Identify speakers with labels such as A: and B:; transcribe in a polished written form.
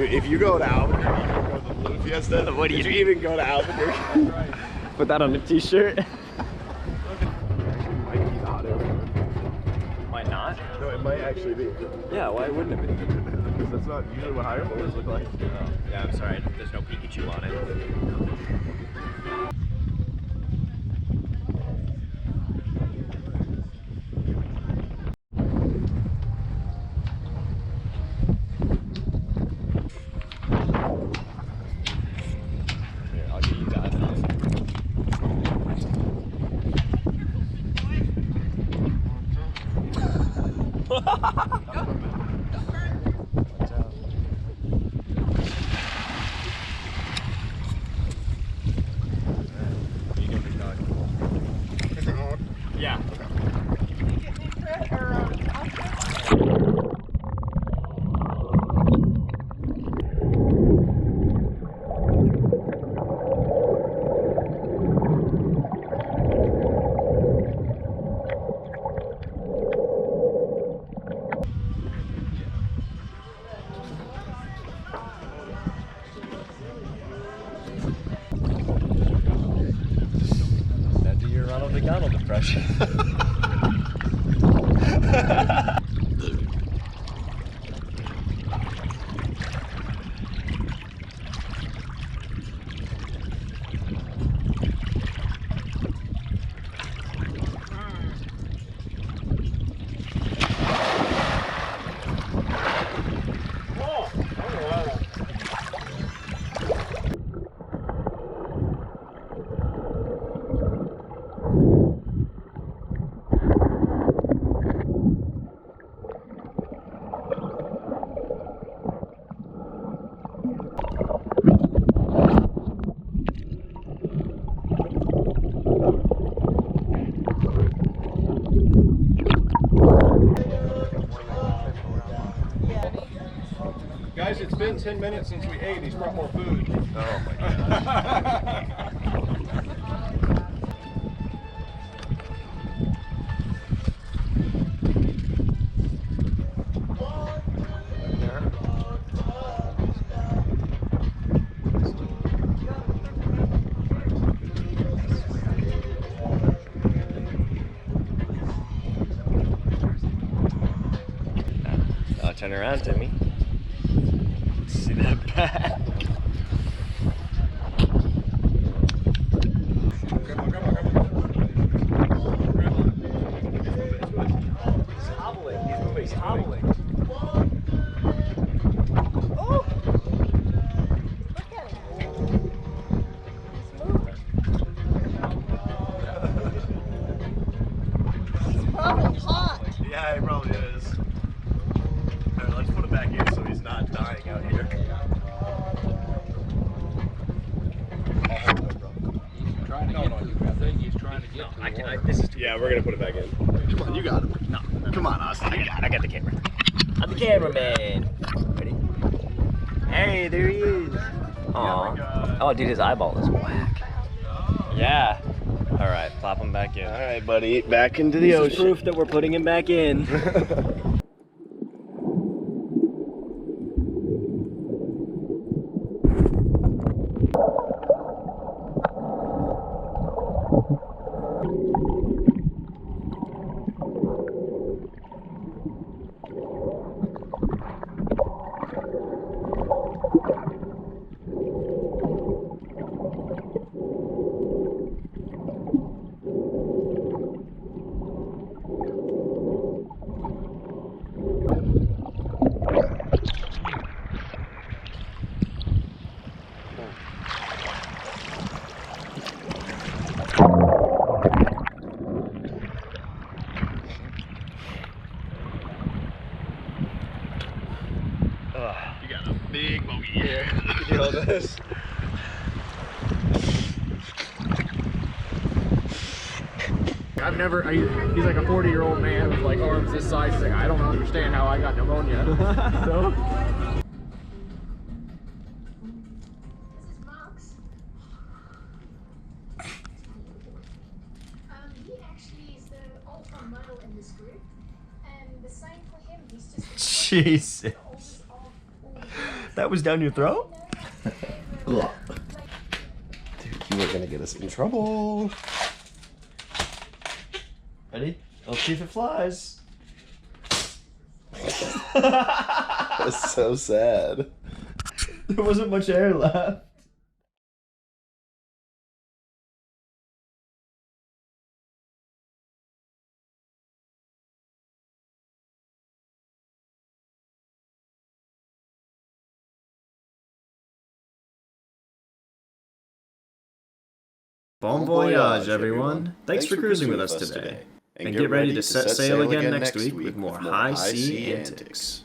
A: Dude, if you go to Albuquerque, you go to the Blue Fiesta.
B: What do you
A: even go to Albuquerque?
B: Put that on a t-shirt. Might not?
A: No, it might actually be.
B: Yeah, why wouldn't it be?
A: Because that's not usually what higher floors look like.
B: Oh, yeah, I'm sorry. There's no Pikachu on it. Here, I'll get you that. Yeah. Now do your Ronald McDonald impression.
C: Guys, it's been 10 minutes since we ate. He's brought more food.
A: Oh my god.
B: Now turn around, Timmy. See that bat? He's hobbling. He's moving. He's hobbling.
D: Oh! Look at him. He's moving. He's probably hot.
A: Yeah, he probably is. Alright, let's put it back in so he's not dying out here. Yeah, we're gonna put it back in. Come on, you got him. No, come on, Austin.
B: I got the camera. I'm the cameraman. Ready? Hey, there he is. Aw. Oh, dude, his eyeball is whack. Yeah. All right, plop him back in.
A: All right, buddy, back into the
B: This
A: ocean.
B: is proof that we're putting him back in.
A: You got a big bogey here. Look at all this.
C: I've never, he's like a 40-year-old man with like arms this size. He's like, I don't understand how I got pneumonia. So,
D: This is Max. He actually is the alpha male in this group, and the same for him. He's just
B: Jesus.
D: the oldest of all the
B: That was down your throat?
A: Dude, you are gonna get us in trouble.
B: Ready? Let's see if it flies.
A: That's so sad.
B: There wasn't much air left.
E: Bon voyage, everyone. Thanks for cruising with us today. And get ready to set sail again next week with more high sea antics.